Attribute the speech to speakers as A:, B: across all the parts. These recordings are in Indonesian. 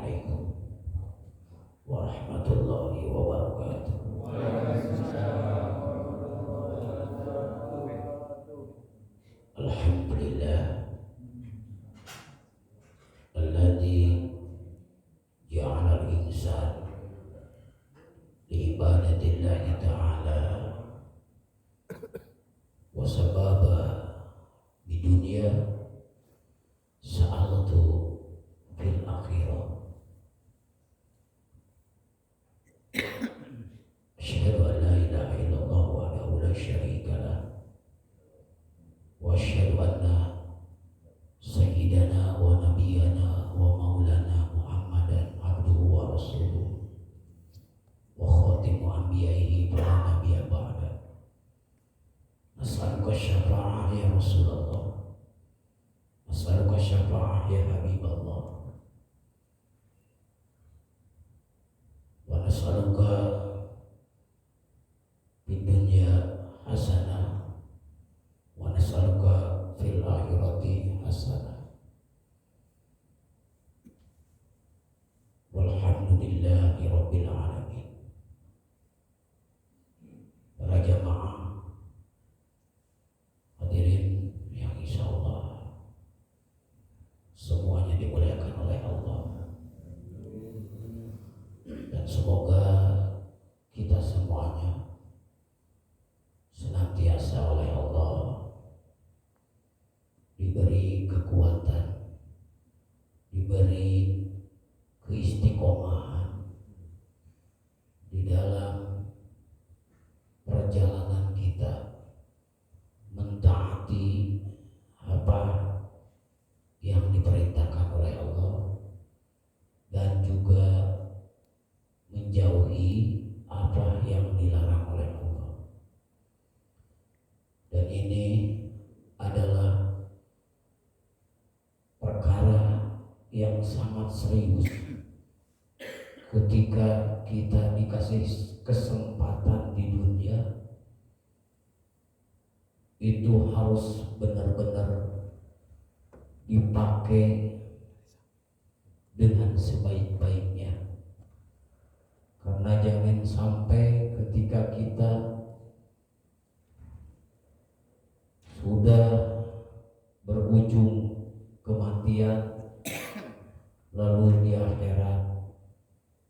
A: Assalamualaikum warahmatullahi wabarakatuh. Alhamdulillah alladzi ja'ala al-insan li ibadatillahi ta'ala wa sababa di dunia sa'alatu fil akhirah. Asyhadu an la ilaha illallah wahdahu la syarika lah wa asyhadu anna sayyidana wa nabiyyana wa maulana Muhammadan abduhu wa rasuluh wa khatimu anbiya'ihi wa la nabiyya ba'da. Nas'aluka syafa'ah ya Rasulullah, nas'aluka syafa'ah ya Habiballah, wa nas'aluka fid dunya hasanah wa nas'aluka fil akhirati hasanah. Walhamdulillahi rabbil alamin. Para jamaah hadirin yang insyaallah semuanya dimuliakan oleh Allah, dan semoga kita semuanya senantiasa oleh Allah diberi kekuatan, diberi keistiqomahan di dalam perjalanan kita mentaati apa yang diperintahkan oleh Allah dan juga menjauhi apa yang dilarang oleh Allah. Dan ini adalah perkara yang sangat serius ketika kita dikasih kesempatan di dunia. Itu harus benar-benar dipakai dengan sebaik-baiknya, karena jangan sampai ketika kita sudah berujung kematian lalu di akhirat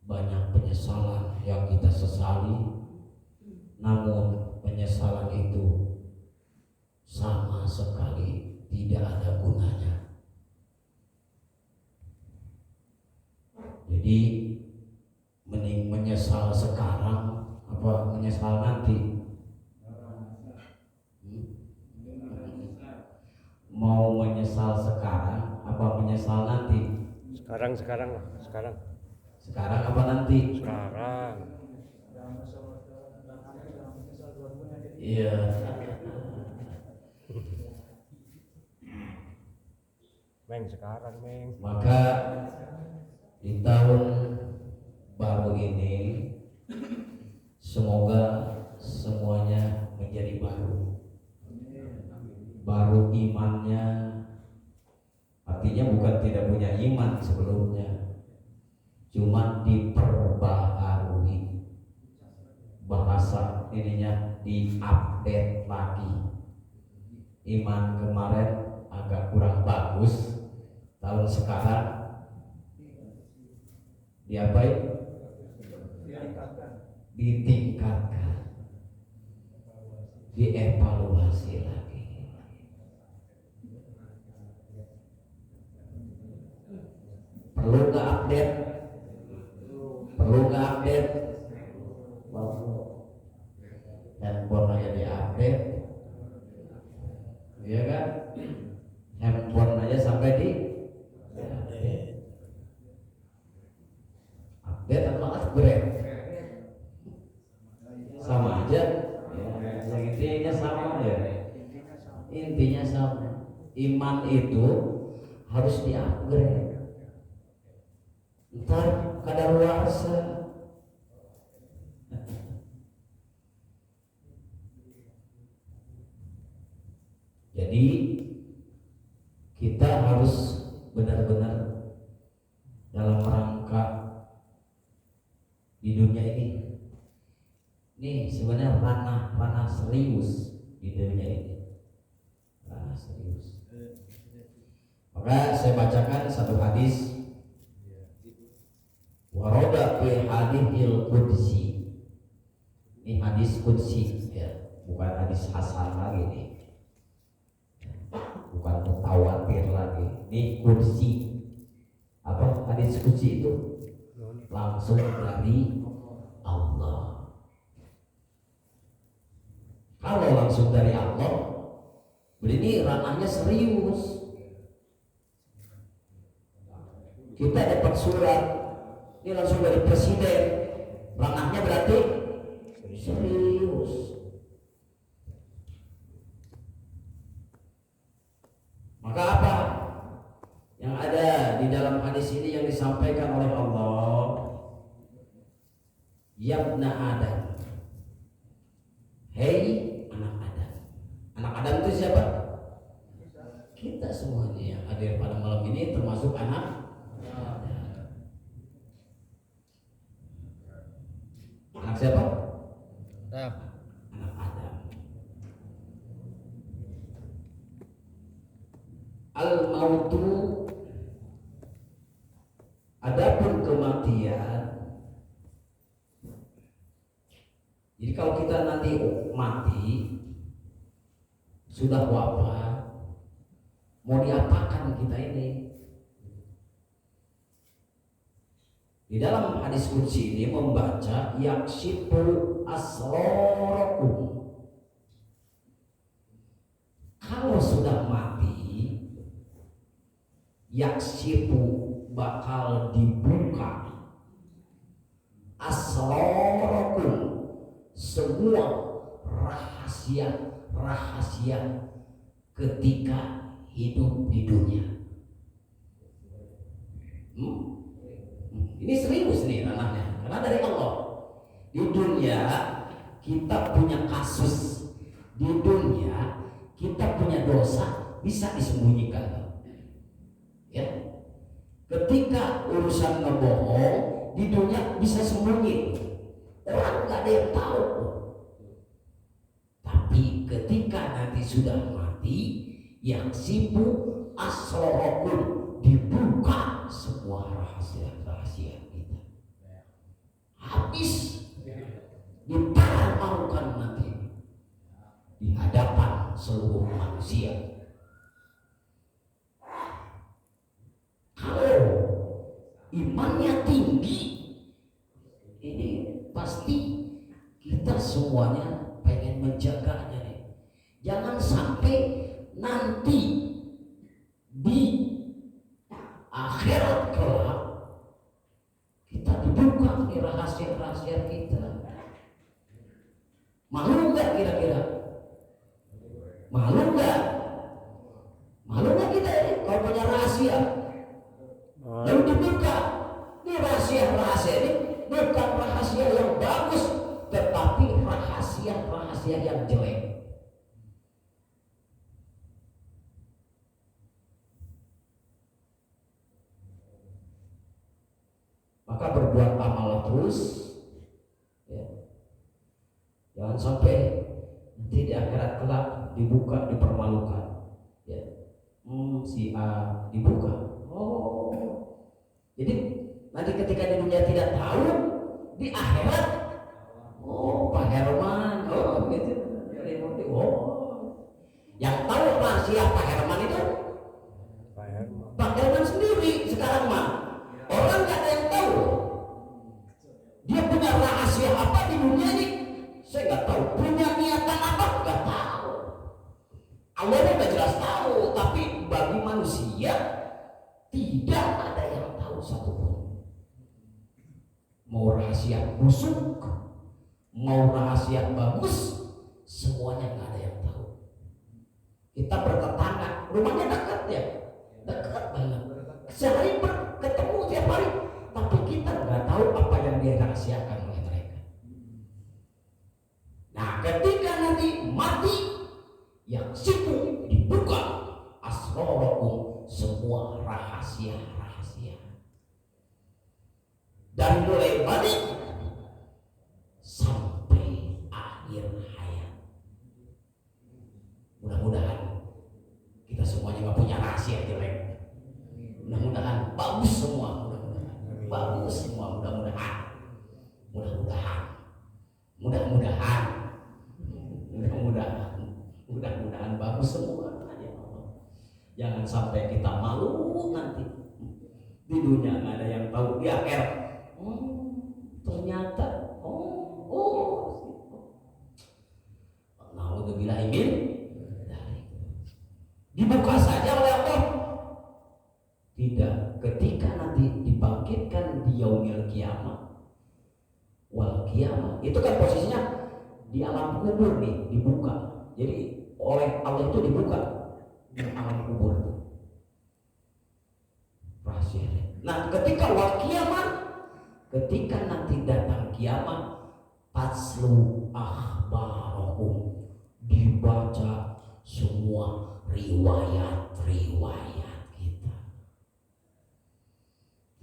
A: banyak penyesalan yang kita sesali, namun penyesalan itu sama sekali tidak ada gunanya. Jadi mending menyesal sekarang apa menyesal nanti? Mau menyesal sekarang apa menyesal nanti?
B: Sekarang.
A: Sekarang apa nanti?
B: Sekarang.
A: Iya.
B: Meng sekarang, Meng.
A: Maka di tahun baru ini semoga semuanya menjadi baru. Baru imannya, artinya bukan tidak punya iman sebelumnya, cuma diperbaharui, bahasa ininya diupdate lagi. Iman kemarin agak kurang bagus, tahun sekarang diapain? Ditingkatkan, dievaluasi lagi. Perlu nggak update? Perlu nggak update? Handphone aja diupdate, iya kan? Handphone aja sampai di update atau upgrade sama aja, ya, intinya sama ya. Intinya sama. Iman itu harus di-upgrade. Ntar kadaluarsa. Jadi kita harus benar-benar dalam rangka ranah serius di dunia ini, ranah serius. Maka saya bacakan satu hadis, waroda fi hadithil qudsi. Ini hadis qudsi ya, bukan hadis hasan lagi nih, bukan mutawatir lagi. Ini qudsi. Apa hadis qudsi itu? Langsung dari Allah. Kalau langsung dari Allah, ini ranahnya serius. Kita dapat surat ini langsung dari presiden, ranahnya berarti serius. Maka apa yang ada di dalam hadis ini yang disampaikan oleh Allah? Yabna Adam, hei anak Adam. Anak Adam itu siapa? Kita semuanya yang hadir pada malam ini termasuk anak Adam. Anak siapa?
B: Adam.
A: Anak Adam. Al-mautu, adapun kematian. Jadi kalau kita nanti mati, sudah wafat, mau diapakan kita ini? Di dalam hadis qudsi ini membaca yakshifu asrarakum. Kalau sudah mati, yakshifu bakal dibuka asrarakum, semua rahasia ketika hidup di dunia. Ini serius nih ranahnya, karena dari Allah. Di dunia kita punya kasus, di dunia kita punya dosa bisa disembunyikan. Ya, ketika urusan ngebohong di dunia bisa sembunyi. Orang nggak ada yang tahu. Tapi ketika nanti sudah mati, yang sibuk asrorokun, dibuka semua rahasia kita. Habis diparamaukan nanti di hadapan seluruh manusia. Kalau imannya tinggi, ini pasti kita semuanya pengen menjaganya nih. Jangan sampai nanti di akhirat kelak kita dibuka nih rahasia-rahasia kita. Malu nggak kira-kira? Malu nggak? Malu nggak kita ini kalau punya rahasia? Lalu dibuka. Ini rahasia-rahasia ini bukan rahasia yang bagus, tetapi rahasia yang jelek. Maka berbuat amal terus, ya. Jangan sampai nanti di akhirat kelak dibuka, dipermalukan. Ya. Si A dibuka. Jadi nanti ketika di dunia tidak tahu, di akhirat, Pak Herman, gitu. Yang tahu rahasia Pak Herman itu Pak Herman sendiri sekarang mah. Orang nggak ada yang tahu. Dia punya rahasia apa di dunia ini? Saya nggak tahu. Punya niatan apa? Nggak tahu. Allahnya nggak jelas tahu, tapi bagi manusia tidak ada yang tahu satupun. Mau rahasia busuk, mau rahasia bagus, semuanya nggak ada yang tahu. Kita bertetangga, rumahnya dekat ya, dekat banget. Sehari ketemu tiap hari, tapi kita nggak tahu apa yang dirahasiakan oleh mereka. Nah, ketika nanti mati, yang situ dibuka asrorokum, semua rahasia. Dan mulai balik sampai akhir hayat. nggak punya rahasia jelek. Mudah-mudahan bagus semua, mudah-mudahan bagus semua, mudah-mudahan bagus semua. Ya Allah. Jangan sampai kita malu nanti di dunia nggak ada yang tahu, di akhirat ternyata naudzubillahi min dibuka saja oleh Allah. Tidak, ketika nanti dibangkitkan di yaumil kiamat wal kiamat, itu kan posisinya di alam kubur nih, dibuka. Jadi oleh Allah itu dibuka di alam kubur itu rahasia. Nah, ketika wal kiamat, ketika nanti datang kiamat, tatslu akhbarahum, dibaca semua riwayat-riwayat kita.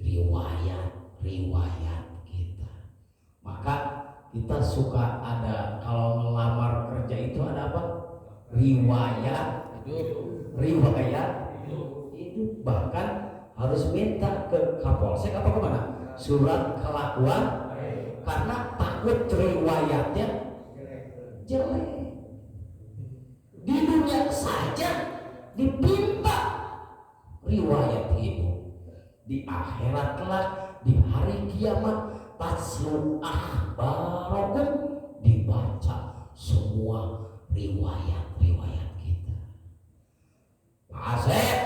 A: Riwayat kita. Maka kita suka ada, kalau melamar kerja itu ada apa? Riwayat itu, bahkan harus minta ke Kapolsek apa kemana? Surat kelakuan, karena takut riwayatnya jelek. Di dunia saja dipinta riwayat hidup, di akhirat kelak, di hari kiamat, tatslu akhbarakum, dibaca semua riwayat kita. Pak Asep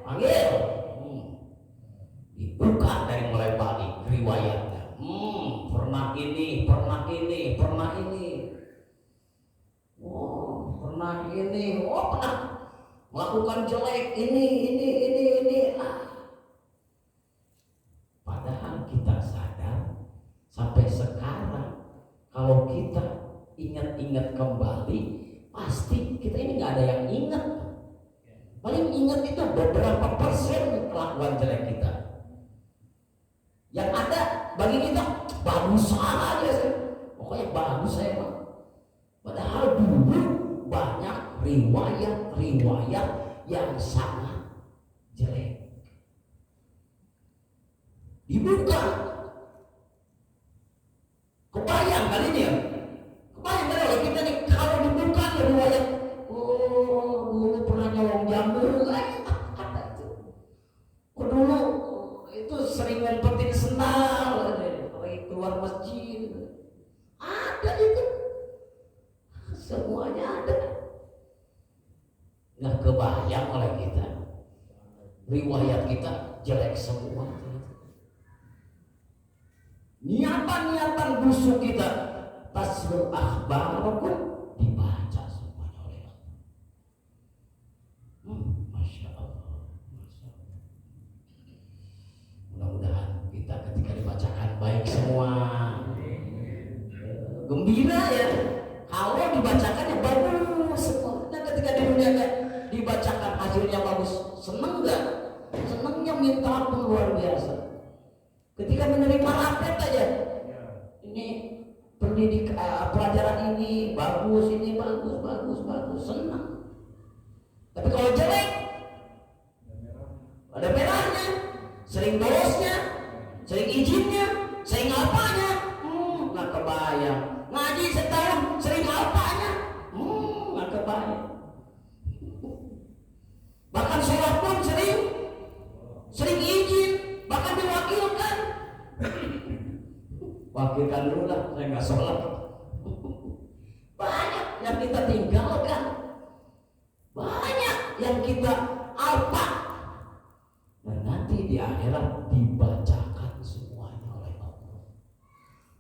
A: panggil, dibuka dari mulai pagi riwayatnya. Pernah ini. Pernah melakukan jelek ini. Padahal kita sadar sampai sekarang, kalau kita ingat-ingat kembali, pasti kita ini nggak ada yang ingat. Paling ingat itu beberapa persen kelakuan jelek kita. Yang ada bagi kita bagus aja sih, pokoknya bagus saya mah. Padahal dulu banyak riwayat yang sangat jelek. Dibuka, kebayang kali ini ya, kebayang kali oleh kita nih kalau dibuka riwayat. Dulu pernah nyolong jamur, apa itu? Dulu itu sering ngumpetin sendal, lagi keluar masjid. Ada itu, semuanya ada. Nggak kebayang oleh kita, riwayat kita jelek semua. Niatan busuk kita, tasbih akhbarakum, dibaca semuanya oleh Allah. Masya Allah. Mudah-mudahan kita ketika dibacakan baik semua, gembira ya. Kalau dibacakan yang bagus semua. Dan ketika di dunia dibacakan hasilnya bagus, seneng nggak? Senengnya minta ampun luar biasa. Ketika menerima rapet aja, ini pelajaran ini bagus, senang. Tapi kalau jelek, ada merahnya, sering bosnya, sering izinnya, sering apanya, nggak kebayang. Ngaji setahun, sering apanya, nggak kebayang. Bahkan sholat pun sering izin, bahkan diwakilkan. Wakilkan dulu lah, saya nggak sholat. Banyak yang kita tinggalkan, banyak yang kita alpa, dan nanti di akhirat dibacakan semuanya oleh Allah.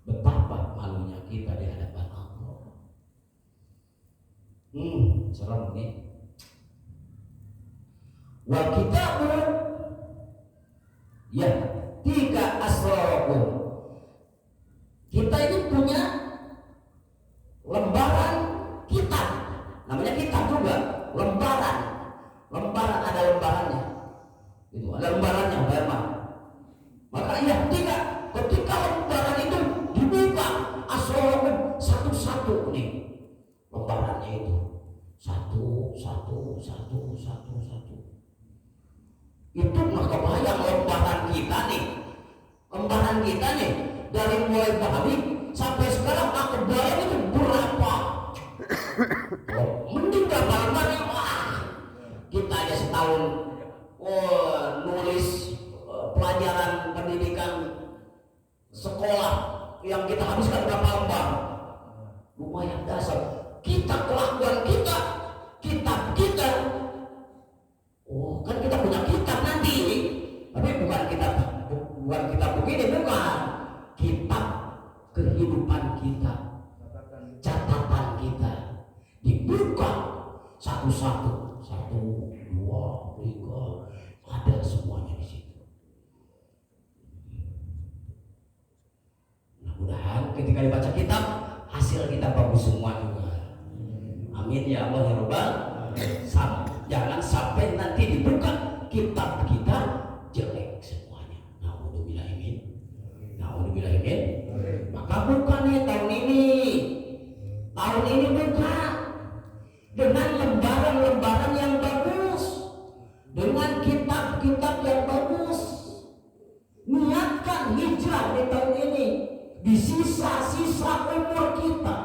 A: Betapa malunya kita di hadapan Allah. Serem nih. Wa kitabu ya tiga asrokum. Kita ini punya lembaran kitab, namanya kitab juga, lembaran ada lembarannya, itu ada lembarannya, memang. Maka ya ketika lembaran itu dibuka, asrokum satu-satu nih, lembarannya itu satu. Itu mah kebayang lembaran kita nih dari mulai Bali sampai sekarang aku bayang itu berapa. Mending berapa lama nih, wah kita aja setahun nulis pelajaran pendidikan sekolah yang kita habiskan berapa lembar, lumayan dasar. Kita kelakuan kita, kitab kita, kan kita punya kitab nanti, tapi bukan kitab begini, bukan kitab kehidupan kita, catatan kita dibuka satu-satu, 1, 2, 3, ada semuanya di situ. Mudah-mudahan ketika dibaca kitab hasil kita bagus semua juga. Amin ya Allah ya Rabbal. Jangan sampai nanti dibuka kitab kita jelek semuanya. Naudzubillahimin. Maka bukan nih tahun ini buka dengan lembaran-lembaran yang bagus, dengan kitab-kitab yang bagus. Niatkan hijrah di tahun ini, di sisa-sisa umur kita.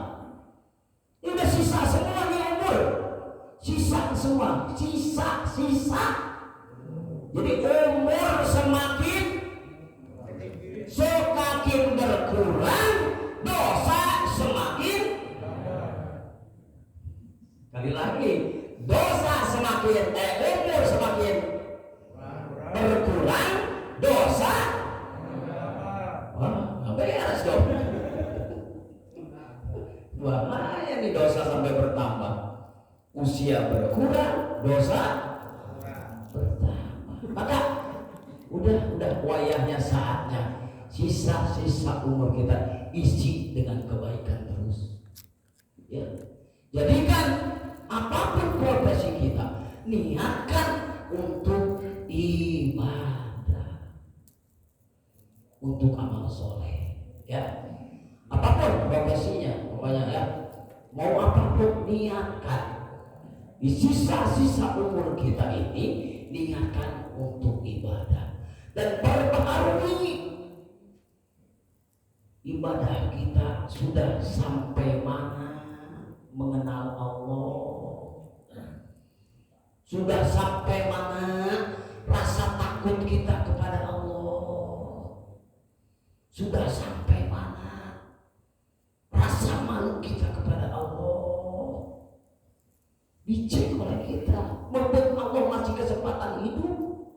A: Ini udah sisa semua nih umur, sisa semua, sisa. Jadi umur semakin berkurang, dosa semakin. Kali lagi, dosa semakin, umur semakin berkurang, dosa nggak beres dong. Makanya nih dosa sampai bertambah, usia berkurang, dosa bertambah. Maka udah wayahnya, saatnya sisa-sisa umur kita isi dengan kebaikan terus. Ya, jadikan apapun profesi kita, niatkan untuk ibadah, untuk amal soleh. Ya, apapun profesinya, pokoknya ya, mau apapun niatkan. Di sisa-sisa umur kita ini niatkan untuk ibadah dan perbaharui ibadah kita sudah sampai mana mengenal Allah, sudah sampai mana rasa takut kita kepada Allah, sudah sampai mana rasa malu kita kepada Allah. Dicek oleh kita, mumpung Allah masih kesempatan hidup,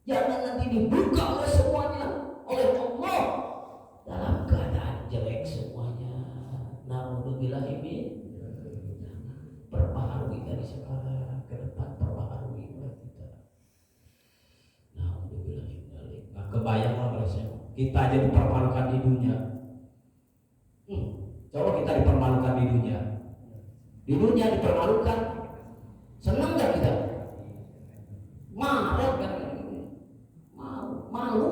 A: jangan nanti dibuka oleh semuanya oleh Allah dalam keadaan jelek semuanya. Naudzubillahimin. Perbaharui dari sekarang ke depan, perbaharui kita. Naudzubillahimin. Nah, kebayanglah oleh saya, kita aja dipermalukan di dunia. Coba kita dipermalukan di dunia. Di dunia dipermalukan, senang gak kita? Marah kan? Malu.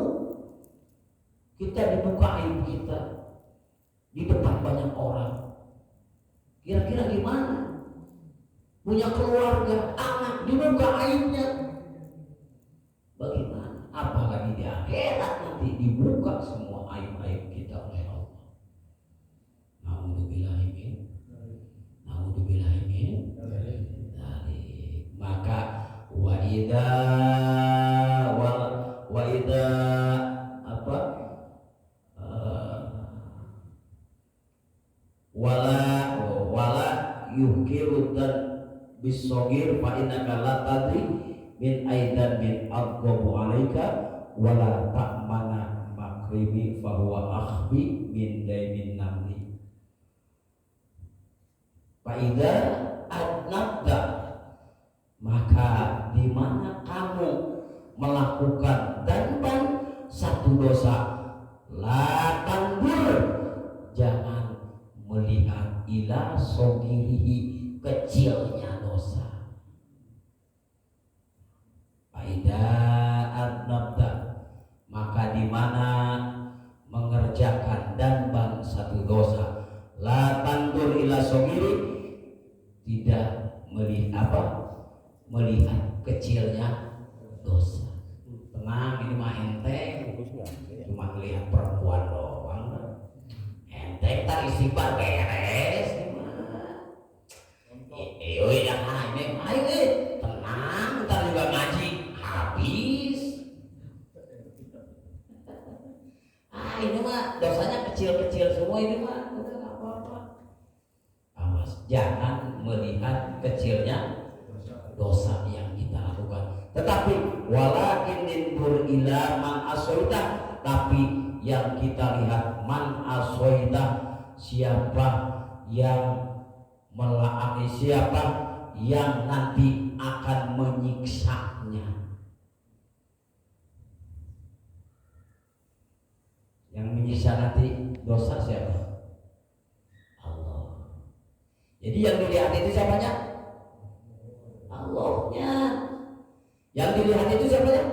A: Kita dibuka aib kita di depan banyak orang. Kira-kira gimana? Punya keluarga, anak, dibuka aibnya. Bagaimana? Apalagi di akhirat nanti dibuka semua aib-aib kita oleh Allah. Naudzubillahimin. Maka waida wala yuhkiru dan bisogir fa innaka la tadri min aidan min aqwabu alaika wala ta'mana makribi fa huwa akhbi min daimin namli. Faida adnabda, maka di mana kamu melakukan danban satu dosa, la tandur, jangan melihat ila sogirihi, kecilnya dosa. Faida adnabda, maka di mana mengerjakan danban satu dosa, la tandur ila sogiri, tidak melihat kecilnya dosa. istighfar beres. Ya ayo tenang, ntar juga ngaji habis. Ini mah dosanya kecil-kecil semua ini mah, udah nggak apa-apa. Awas, jangan melihat kecilnya dosa yang kita lakukan. Tetapi walakin nindur ila man asoita, tapi yang kita lihat man asoita, siapa yang melaknati, siapa yang nanti akan menyiksanya. Yang menyiksa nanti dosa siapa? Allah. Jadi yang dilihat itu siapanya? Allahnya. Yang dilihat itu siapanya?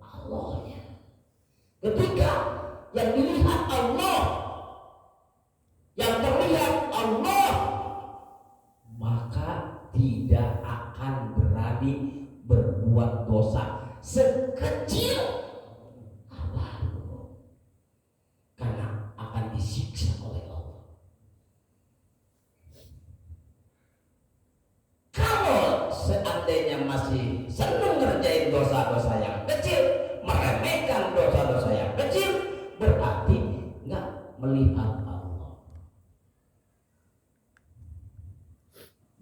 A: Allahnya. Ketika yang dilihat Allah, yang terlihat Allah, maka tidak akan berani berbuat dosa sekecil apapun, karena akan disiksa oleh Allah. Kalau seandainya masih senang ngerjain dosa-dosa yang kecil, meremehkan dosa-dosa yang kecil, berarti nggak melihat Allah.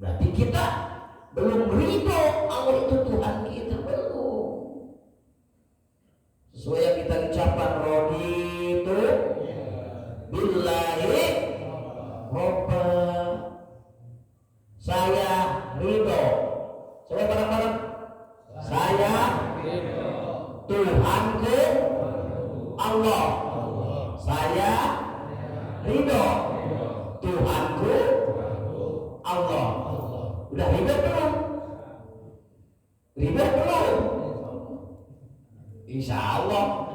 A: Berarti kita belum ridho Allah itu Tuhan kita, belum. Sesuai yang kita ucapkan, raditu billahi robba, saya ridho. Coba bareng-bareng, saya ridho Tuhanku Allah, saya ridho Tuhanku Allah. Udah ridho belum? Ridho belum? Insya Allah.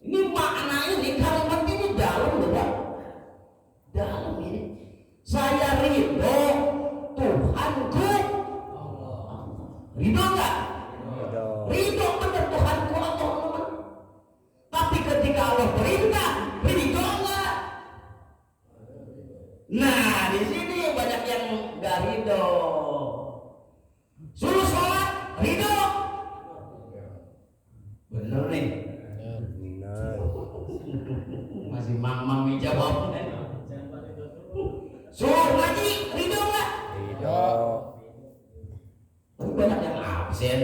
A: Ini maknanya di kalimat ini dalam, betul? Dalam ini. Saya ridho Tuhanku Allah. Ridho enggak? Ridho benar Tuhanku Allah. Tapi ketika Allah perintah, ridho enggak? Nah, di sini banyak yang enggak ridho. Suruh sholat, ridho. Bener nih.
B: Benar.
A: Masih mamang jawab. Suruh ngaji, ridho enggak?
B: Ridho.
A: Tapi banyak yang absen.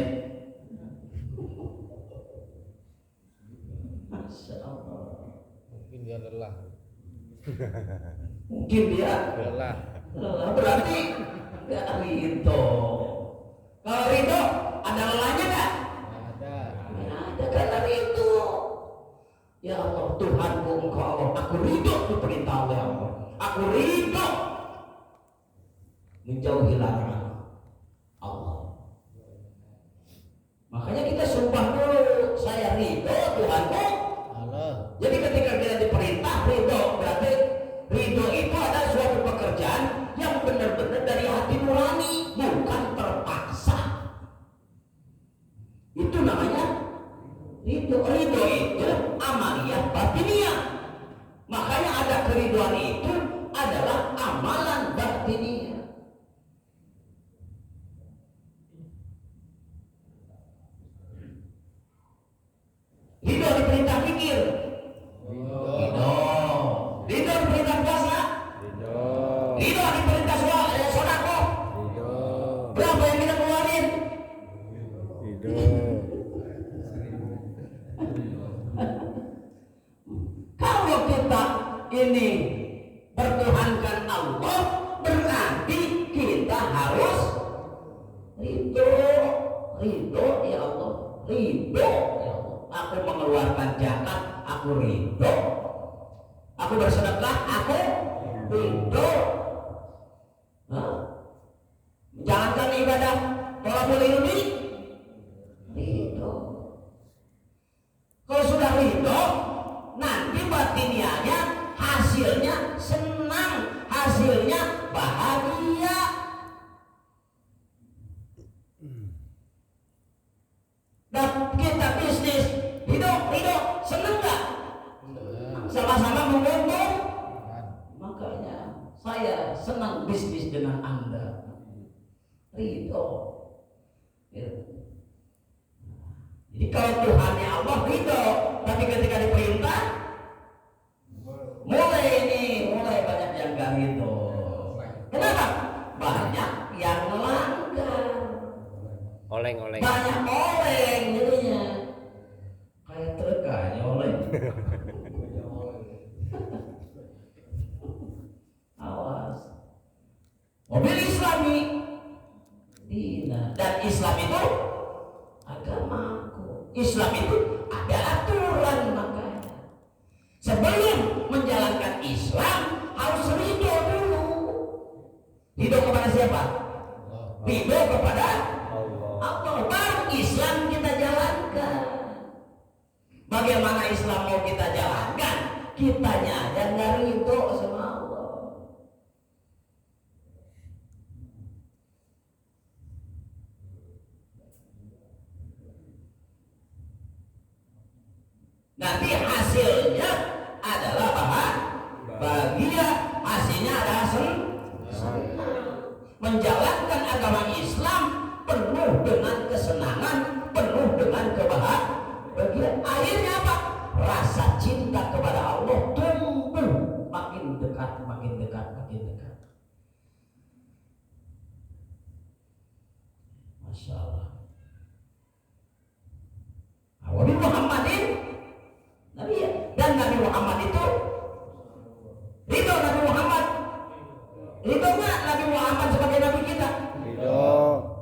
A: Masya Allah.
C: Mungkin dia lelah.
A: Mungkin dia
C: Lelah.
A: berarti nggak ridho. Kalau ridho ada lelahnya nggak?
C: Ada.
A: Ada, karena ridho. Ya Allah, Tuhanku Engkau Allah, aku ridho di perintah Allah, ya Allah. Aku ridho menjauhi larangan Allah. Makanya kita sumpah dulu, saya ridho Tuhanku
C: Allah.
A: Jadi ketika kita diperintah ridho, berarti ridho itu adalah suatu pekerjaan yang benar-benar dari hati nurani, bukan terpaksa. Itu namanya ridho. Ridho itu amaliyah batiniyah. Makanya ada keriduan itu adalah amalan batiniyah. Ridho diperintah pikir. Ridho diperintah puasa.
B: Ridho.
A: Ridho diperintah sodako.
B: Ridho.
A: Berapa yang kita keluarin?
B: Ridho.
A: Kalau kita ini bertuhankan Allah, berarti kita harus ridho. Ridho ya Allah, ridho ya Allah. Aku mengeluarkan zakat, aku ridho. Aku bersedekah, aku ridho. Menjalankan ibadah tolabul ilmi, ridho. Kalau sudah ridho, nanti batiniahnya hasilnya senang, hasilnya bahagia. Dan kita bisnis, ridho, seneng gak? sama-sama menguntungkan. Makanya saya senang bisnis dengan Anda. Ridho. Ya. Jadi kalau Tuhannya Allah ridho, tapi ketika diperintah, mulai banyak yang gak ridho. Kenapa? Banyak yang melanggar.
B: Oleng-oleng.
A: Banyak oleng jadinya. Kayak truk aja oleng. Awas. Mobil Islami. Dan Islam itu agamaku. Islam itu ada aturan makanya. Sebelum menjalankan Islam harus ridho dulu. Ridho kepada siapa? Ridho kepada Allah. Baru Islam kita jalankan. Bagaimana Islam mau kita jalankan? Kitanya aja nggak ridho sama Allah. Nanti hasilnya adalah bahagia, hasilnya adalah senang. Menjalankan agama Islam penuh dengan kesenangan, penuh dengan kebahagiaan. Akhirnya apa? Rasa cinta kepada Allah tumbuh makin dekat, makin dekat, makin dekat. Masya Allah. Nabi Muhammadin Nabi ya. Dan Nabi Muhammad itu ridho. Nabi Muhammad ridho nggak Nabi Muhammad sebagai Nabi kita?
B: Ridho.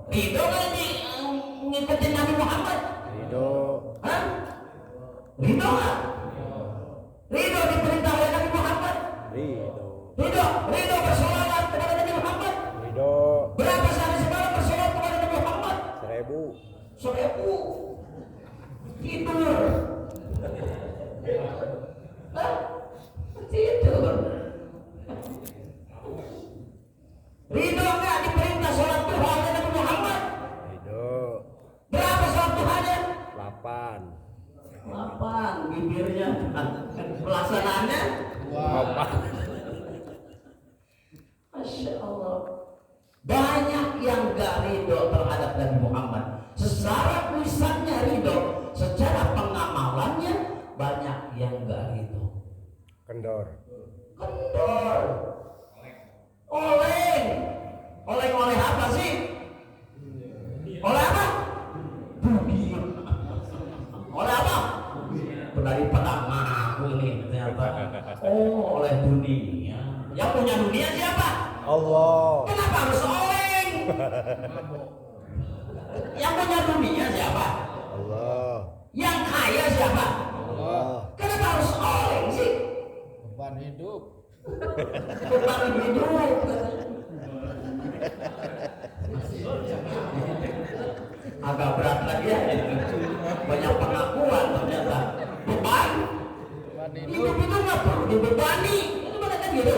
A: Ridho nggak ini ngikutin Nabi Muhammad?
B: Ridho.
A: Hah? Ridho nggak? Ridho diperintah oleh Nabi Muhammad?
B: Ridho.
A: Ridho bersolawat kepada Nabi Muhammad?
B: Ridho.
A: Berapa sehari semalam bersolawat kepada Nabi Muhammad?
B: 1000.
A: Tidur. Hah? Tidur. Ridho nggak diperintah sholat duha oleh Nabi Muhammad?
B: Ridho.
A: Berapa sholat duhanya?
B: 8.
A: Bibirnya. Pelaksanaannya?
B: 8.
A: Masya Allah. Banyak yang gak ridho terhadap Nabi Muhammad. Secara lisannya ridho, secara pengamalannya banyak yang gak ridho.
B: Kendor.
A: Oleh apa sih? Oleh apa? Dunia. Oleh apa? Daripada ngaku nih ternyata. Oh, oleh dunia. Yang punya dunia siapa?
B: Allah.
A: Kenapa harus oleng? Yang punya dunia siapa?
B: Allah.
A: Yang kaya siapa?
B: Allah.
A: Kenapa harus oleng sih?
C: Beban hidup.
A: Beban hidup. Agak berat lagi ya. Banyak pengakuan ternyata. Beban hidup itu nggak perlu dibebani. Itu mereka gitu.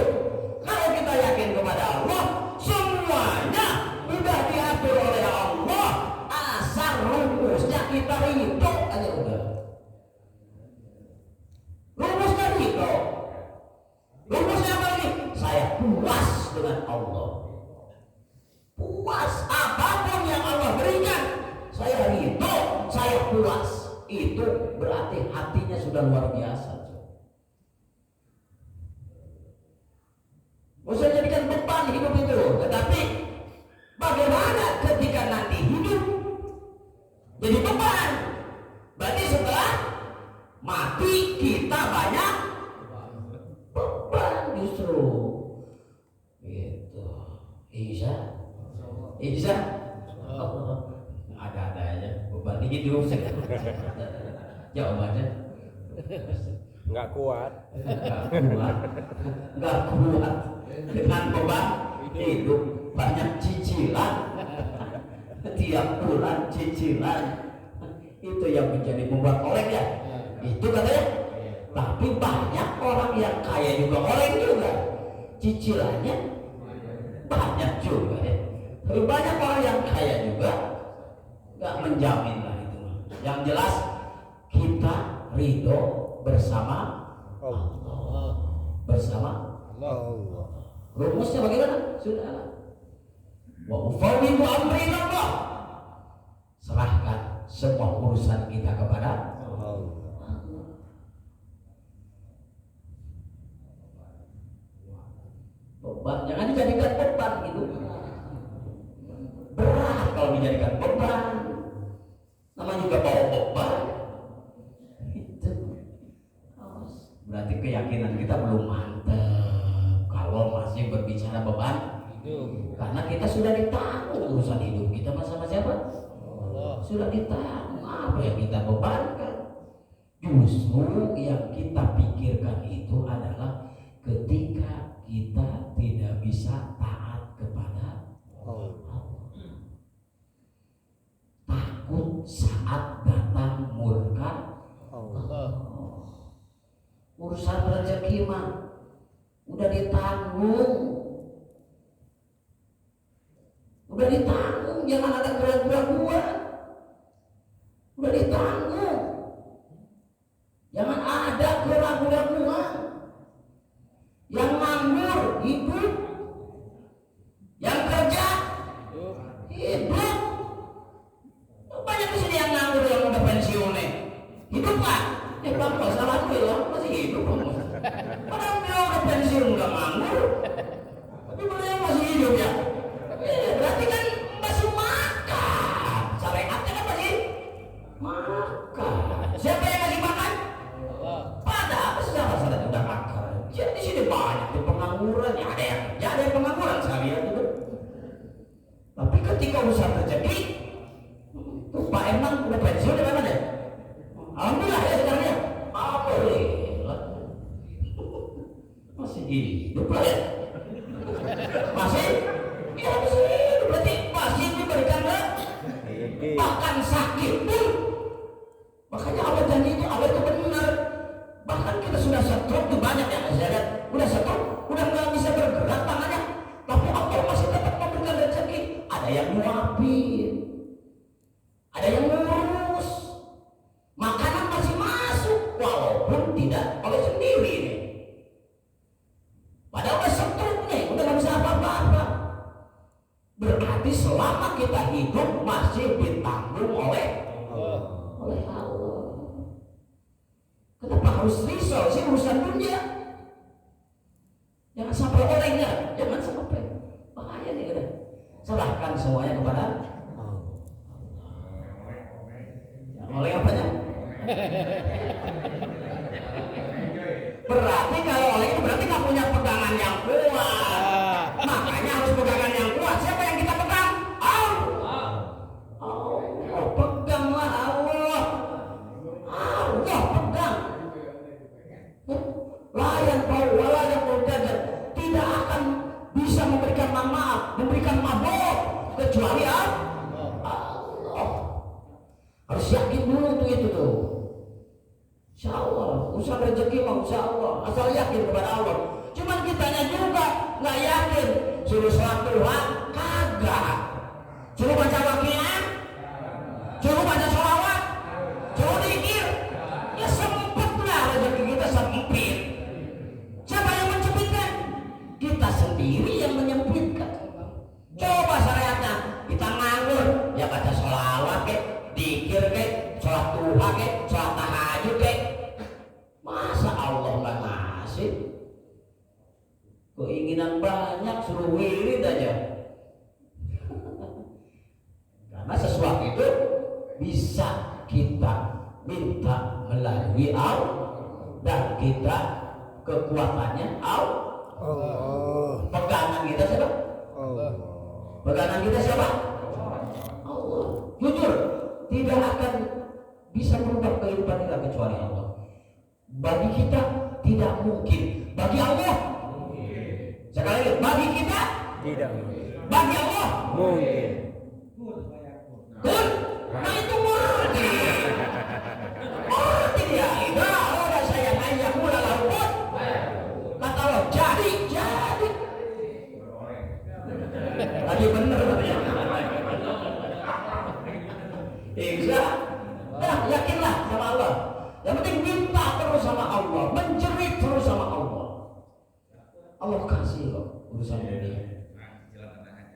A: Kalau kita yakin kepada Allah, semuanya udah diatur oleh Allah. Asal rumusnya kita ridho aja udah. Rumusnya ridho. Rumusnya apa ini? Saya puas dengan Allah. Puas apapun yang Allah berikan, saya ridho, saya puas. Itu berarti hatinya sudah luar biasa. Usah jadikan beban hidup itu. Tetapi bagaimana ketika nanti hidup jadi beban? Berarti setelah mati kita banyak beban justru. Gitu. Isa. Ada-ada aja beban hidup. Jawabannya
B: Nggak kuat.
A: Nggak kuat dengan beban hidup, banyak cicilan tiap bulan cicilan, itu yang menjadi membuat oleng ya. Itu katanya. Tapi banyak orang yang kaya juga oleng juga, cicilannya banyak juga ya. Tapi banyak orang yang kaya juga nggak menjamin lah itu. Yang jelas kita ridho bersama
B: Allah.
A: bersama
B: Allah.
A: rumusnya bagaimana? Sudah. Wa ufawwidu amri ilallah. Serahkan semua urusan kita kepada
B: Allah.
A: beban, jangan dijadikan beban gitu. Berat kalau dijadikan beban. Namanya juga bawa beban. Itu. Berarti keyakinan kita belum mantap kalau masih berbicara beban. Karena kita sudah ditanggung urusan hidup kita sama siapa?
C: Allah.
A: Sudah ditanggung. Apa yang kita bebankan? Justru yang kita pikirkan itu adalah ketika kita tidak bisa taat kepada Allah. Takut saat datang murka
B: Allah.
A: urusan rezeki mah udah ditanggung. Udah ditanggung, jangan ada keraguan. Udah ditanggung. Jangan ada keraguan. Yang nganggur hidup, yang kerja hidup. Banyak di sini yang nganggur yang udah pensiun nih. Hidup pak? Bang, salah gue ya, masih hidup. Padahal dia udah pensiun udah nganggur. Tapi mana yang masih hidup ya? Berarti kan masih makan. Syariatnya kan masih makan. Siapa yang masih makan? Pada apa secara sadar udah makan. Jadi di sini banyak tuh pengangguran. Ya ada yang kerja, ada yang pengangguran sekalian itu. Tapi ketika urusan rezeki, tuh Pak Emang udah pensiun di mana deh? Alhamdulillah ya sekarang ya. Alhamdulillah. Masih hidup lah ya. Masih? Ya masih hidup. Berarti masih diberikan
B: Rezeki.
A: bahkan sakit pun. Makanya Allah janji itu, Allah itu benar. Bahkan kita sudah stroke tuh banyak ya, saya lihat udah stroke, udah nggak bisa bergerak tangannya, tapi Allah masih tetap memberikan rezeki. Ada yang nyuapin, ada yang ngurus, makanan masih masuk walaupun tidak oleh sendiri nih. Padahal udah stroke nih, udah nggak bisa apa-apa. Berarti selama kita hidup masih ditanggung oleh Allah. Kenapa harus risau sih urusan dunia? Jangan sampai olehnya, jangan sampai bahaya nih udah. Serahkan semuanya kepada yang oleh apanya? Berarti kalau oleh itu berarti nggak punya pegangan yang kuat. Makanya harus pegangan yang kuat. Siapa yang kita pegang? Allah. Allah, peganglah Allah. Allah pegang. Layan kau walayan kau jajan, tidak akan bisa memberikan maaf, memberikan mabuk kecuali Allah. Harus yakin dulu tuh itu tuh. Insya Allah, usaha rezeki mah insya Allah, asal yakin kepada Allah. Cuman kitanya juga nggak yakin. Suruh sholat Tuhan kagak, suruh baca waqiah, suruh baca sholawat, suruh zikir, ya sempit lah rezeki kita sempit. Siapa yang menyempitkan? Kita sendiri yang menyempitkan. Coba syariatnya kita nganggur, ya baca sholawat ke, zikir ke, sholat duha ke, sholat tahajud ke. Masa Allah nggak ngasih? Keinginan banyak suruh wirid aja. Karena sesuatu itu bisa kita minta melalui Allah dan kita kekuatannya Allah. Pegangan kita siapa? Pegangan kita siapa? Allah. Jujur, tidak akan bisa merubah kehidupan kita kecuali Allah. Bagi kita tidak mungkin. Bagi Allah, sekali lagi, bagi kita
B: Tidak
A: bagi Allah
B: mungkin.
A: kun. Nah itu murti. Murti dia. Ida ada saya ayah mula laut. Kata Allah jadi. Tadi bener katanya. Iya. Nah, yakinlah sama Allah. Yang penting minta terus sama Allah, menjerit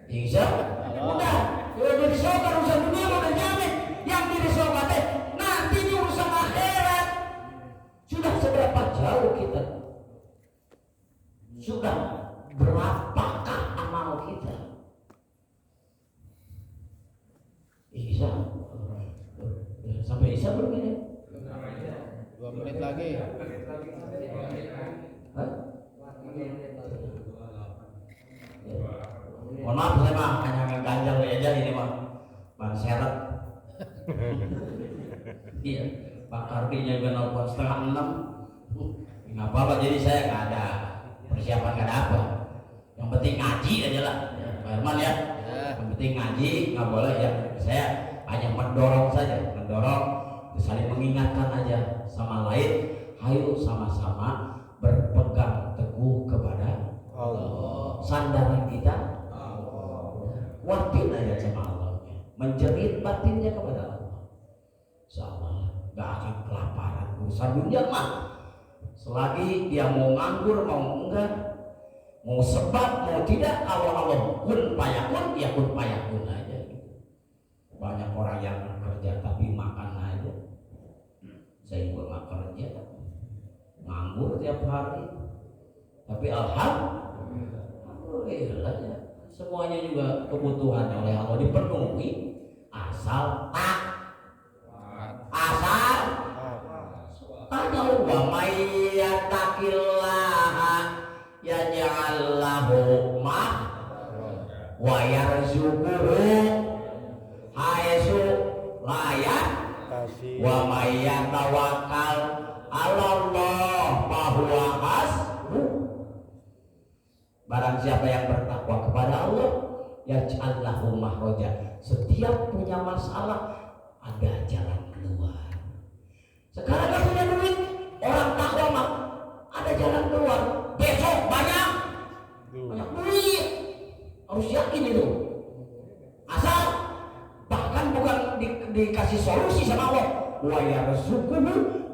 A: Insya udah, jadi sobat urusan dunia udah jamin. Yang jadi sobat nanti ini urusan akhirat. Sudah seberapa jauh kita? Sudah berapakah amal kita? Isya sampai Isya belum ini?
C: 2 menit lagi.
A: Hah? Mohon maaf saya mah hanya ngeganjal aja ini mah Bang Seret. Iya, Pak Kardinya juga nelfon 5:30. Nggak apa-apa, jadi saya nggak ada persiapan, nggak ada apa. Yang penting ngaji aja lah, Pak Herman ya. Yang penting ngaji, nggak boleh ya. Saya hanya mendorong saja, mendorong, saling mengingatkan aja sama lain. Ayo sama-sama berpegang teguh kepada Allah. Sandaran kita kuatin aja sama Allah, menjerit batinnya kepada Allah. Insyaallah gak akan kelaparan. Urusan dunia mah selagi dia mau nganggur mau enggak, mau sebab mau tidak, Allah kun payakun, ya kun payakun aja. Banyak orang yang kerja tapi makan aja. Saya juga nggak kerja, nganggur tiap hari, tapi alhamdulillah ya. Semuanya juga kebutuhan oleh Allah dipenuhi asal tahu wa may yattaqillaha yaj'al lahu wa yarzuquhu haitsu la yahtasib wa may yatawakkal 'ala Allah fa huwa hasbuh. Barang siapa yang bertakwa kepada Allah, yaj'al lahu makhraja. Setiap punya masalah ada jalan keluar. Sekarang kan punya duit, orang takwa mah ada jalan keluar. Besok banyak duit, harus yakin itu. Asal bahkan bukan dikasih solusi sama Allah. Wa yarzuquhu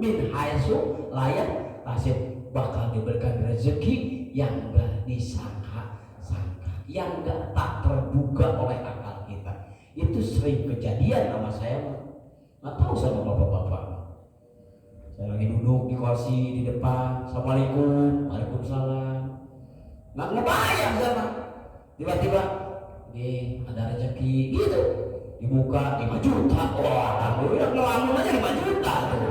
A: min haitsu la yahtasib, bakal diberikan rezeki yang gak disangka-sangka, yang tak terduga oleh akal kita. Itu sering kejadian sama saya, nggak tahu sama bapak-bapak. Saya lagi duduk di kursi di depan, assalamualaikum, waalaikumsalam, nggak ngebayang sama. Tiba-tiba, ada rezeki gitu, dibuka 5 juta, wah, alhamdulillah, ngelamun aja 5 juta tuh.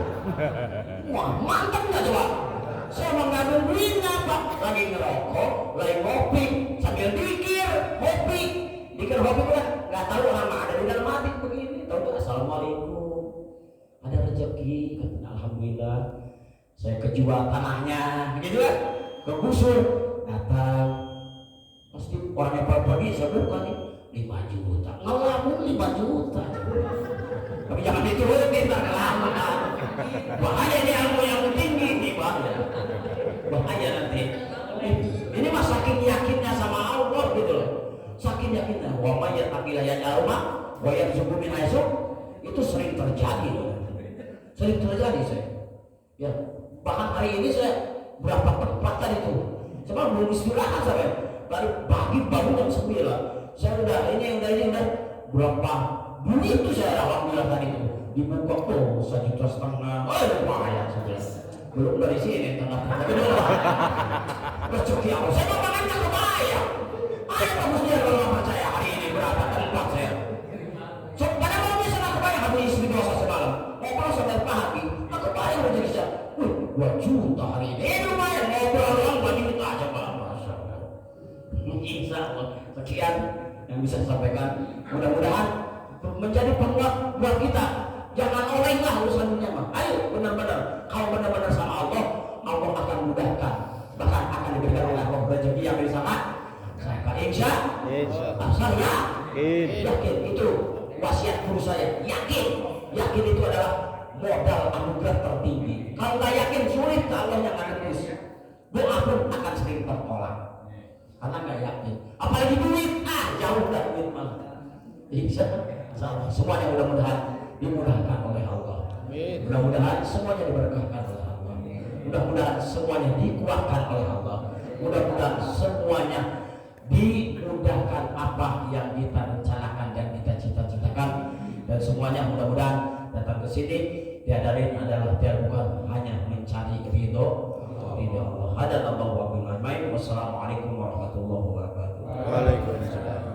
A: Wah, mantap nggak coba? Saya mau ngambil duitnya Pak, lagi ngerokok, lagi ngopi, sambil dikir hobi kan nggak tahu nama ada di dalam hati begini. Tahu assalamualaikum, ada rezeki, kata alhamdulillah. Saya kejual tanahnya, gitu kan, kegusur, datang, pasti orangnya pagi saya buka nih 5 juta, ngelamun 5 juta. Tapi jangan diturutin, ngelamun. Bahaya nih ilmu yang tinggi nih bahaya nanti. Ini mah saking yakinnya sama Allah gitu loh, saking yakinnya. Wa may yattaqillaha yaj'al lahu wa yarzuqhu min haitsu, itu sering terjadi loh, sering terjadi saya. Ya, bahkan hari ini saya berapa tempat tadi itu, saya belum istirahat sampai baru jam 9. Saya udah berapa duit itu saya alhamdulillah tadi itu dibuka tuh 1,5 juta. Lumayan saja. Belum dari sini tengah-tengah kedua. Rezeki Allah. Saya makan nggak kebayang. Apa mestinya kalau percaya hari ini berapa tempat saya? So, pada malamnya saya nggak kebayang habis istri dosa semalam. Ngobrol sampai pagi, nggak kebayang rezeki saya. 2 juta hari ini. Lumayan ngobrol doang 2 juta aja Pak. Masya Allah. Insya Allah. Sekian yang bisa saya sampaikan. Mudah-mudahan menjadi penguat buat kita. Jangan olehlah urusan dunia mah. Ayo benar-benar, kalau benar-benar sama Allah, Allah akan mudahkan. Bahkan akan diberikan oleh Allah rezeki yang bersama. Saya insya saya yakin itu wasiat guru saya. Yakin itu adalah modal anugerah tertinggi. Kalau nggak yakin sulit, Allah yang akan terus. Doa pun akan sering tertolak karena nggak yakin. Apalagi duit, jauh dari duit malah. Insya Allah semuanya mudah-mudahan dimudahkan oleh Allah. Mudah-mudahan semuanya diberkahkan oleh Allah. Mudah-mudahan semuanya dikuatkan oleh Allah. Mudah-mudahan semuanya dimudahkan dengan apa yang kita rencanakan dan kita cita-citakan, dan semuanya mudah-mudahan datang ke sini diadarin adalah biar bukan hanya mencari ridho Allah. Hada Allah wa billahi. Wassalamualaikum warahmatullahi wabarakatuh.
B: Waalaikumsalam.